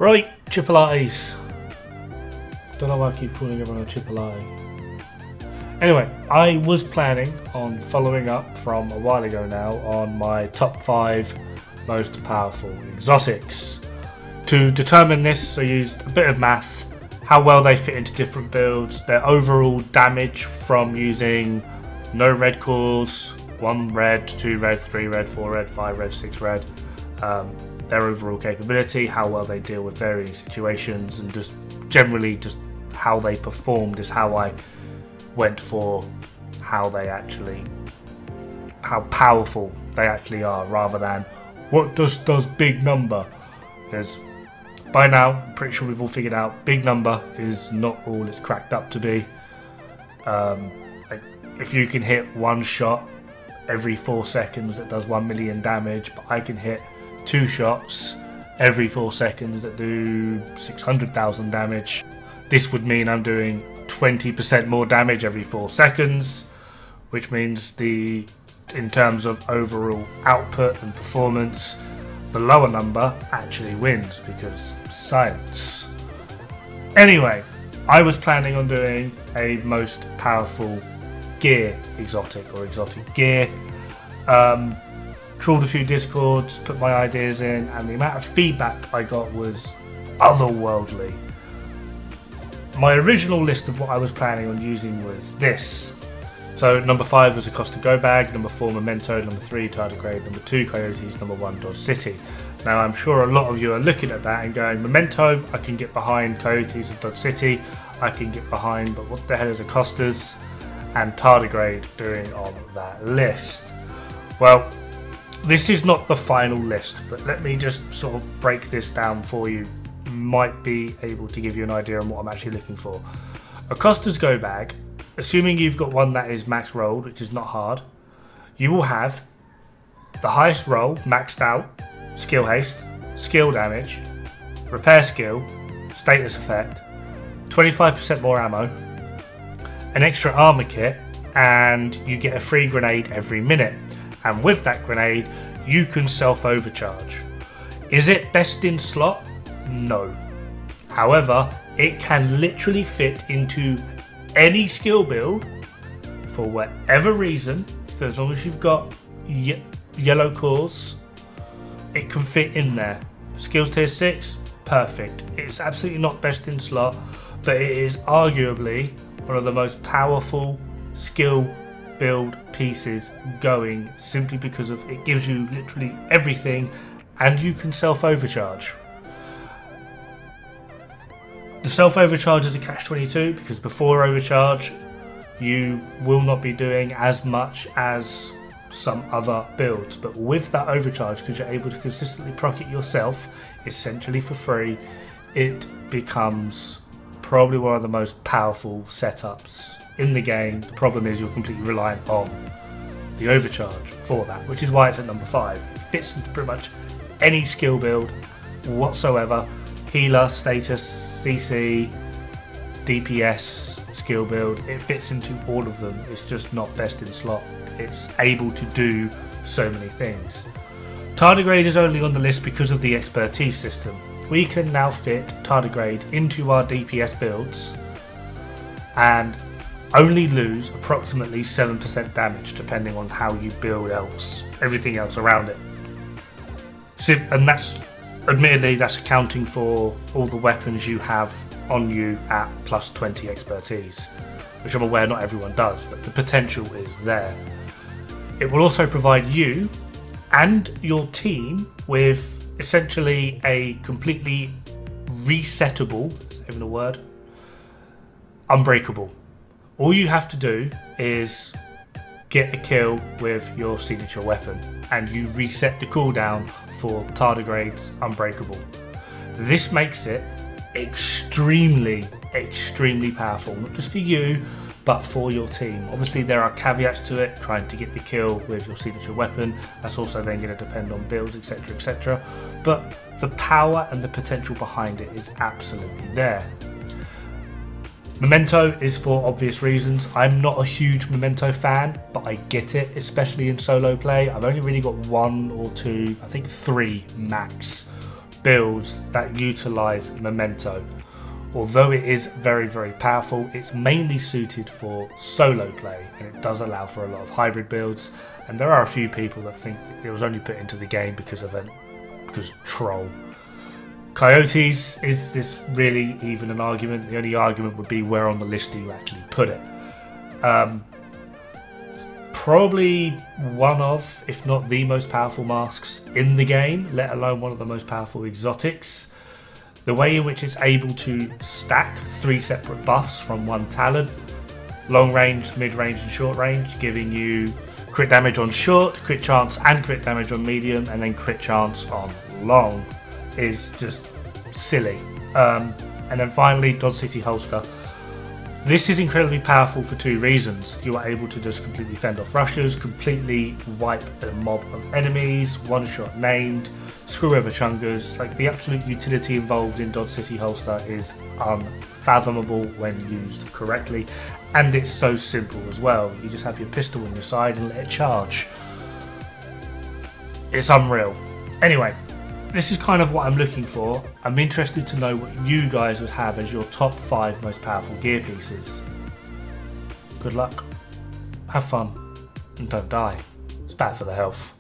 Right, chipolates. Don't know why I keep calling everyone a chipolate. Anyway, I was planning on following up from a while ago now on my top 5 most powerful exotics. To determine this, I used a bit of math, how well they fit into different builds, their overall damage from using no red cores, 1 red, 2 red, 3 red, 4 red, 5 red, 6 red, their overall capability, how well they deal with varying situations, and just generally just how they performed is how I went for how powerful they actually are, rather than what does big number. Because by now, I'm pretty sure we've all figured out big number is not all it's cracked up to be. If you can hit 1 shot every 4 seconds that does 1 million damage, but I can hit 2 shots every 4 seconds that do 600,000 damage. This would mean I'm doing 20% more damage every 4 seconds, which means in terms of overall output and performance, the lower number actually wins, because science. Anyway, I was planning on doing a most powerful gear exotic, or exotic gear. Trawled a few discords, put my ideas in, and the amount of feedback I got was otherworldly. My original list of what I was planning on using was this. So number 5 was Acosta Go Bag, number 4 Memento, number 3 Tardigrade, number 2 Coyotes, number 1 Dodge City. Now I'm sure a lot of you are looking at that and going, Memento, I can get behind, Coyotes and Dodge City, I can get behind, but what the hell is Acostas and Tardigrade doing on that list? Well, this is not the final list, but let me just sort of break this down for you. Might be able to give you an idea on what I'm actually looking for. Acosta's Go Bag, assuming you've got one that is max rolled, which is not hard, you will have the highest roll maxed out, skill haste, skill damage, repair skill, status effect, 25% more ammo, an extra armor kit, and you get a free grenade every minute. And with that grenade, you can self-overcharge. Is it best in slot? No. However, it can literally fit into any skill build for whatever reason. So as long as you've got yellow cores, it can fit in there. Skills tier 6, perfect. It's absolutely not best in slot, but it is arguably one of the most powerful skill build pieces going, simply because of it gives you literally everything, and you can self-overcharge. The self-overcharge is a catch-22, because before overcharge you will not be doing as much as some other builds, but with that overcharge, because you're able to consistently proc it yourself essentially for free, it becomes probably one of the most powerful setups in the game. The problem is you're completely reliant on the overcharge for that, which is why it's at number 5. It fits into pretty much any skill build whatsoever. Healer, status, CC, DPS skill build, it fits into all of them. It's just not best in slot. It's able to do so many things. Tardigrade is only on the list because of the expertise system. We can now fit Tardigrade into our DPS builds and only lose approximately 7% damage, depending on how you build everything else around it. And that's, admittedly, that's accounting for all the weapons you have on you at plus 20 expertise, which I'm aware not everyone does, but the potential is there. It will also provide you and your team with essentially a completely resettable, even a word, unbreakable. All you have to do is get a kill with your signature weapon, and you reset the cooldown for Tardigrade's Unbreakable. This makes it extremely powerful, not just for you, but for your team. Obviously there are caveats to it, trying to get the kill with your signature weapon. That's also then going to depend on builds, etc, etc. But the power and the potential behind it is absolutely there. Memento is for obvious reasons. I'm not a huge Memento fan, but I get it, especially in solo play. I've only really got 1 or 2, I think 3 max builds that utilise Memento. Although it is very, very powerful, it's mainly suited for solo play, and it does allow for a lot of hybrid builds. And there are a few people that think it was only put into the game because troll. Coyotes, is this really even an argument? The only argument would be where on the list do you actually put it. Probably one of, if not the most powerful masks in the game, let alone one of the most powerful exotics. The way in which it's able to stack 3 separate buffs from one talent, long range, mid range and short range, giving you crit damage on short, crit chance and crit damage on medium, and then crit chance on long, is just silly. And then finally, Dod City Holster. This is incredibly powerful for 2 reasons. You are able to just completely fend off rushers, completely wipe a mob of enemies, one-shot named, screw over chungers. Like, the absolute utility involved in Dod City Holster is unfathomable when used correctly, and it's so simple as well. You just have your pistol on your side and let it charge. It's unreal. Anyway, this is kind of what I'm looking for. I'm interested to know what you guys would have as your top 5 most powerful gear pieces. Good luck, have fun, and don't die. It's bad for the health.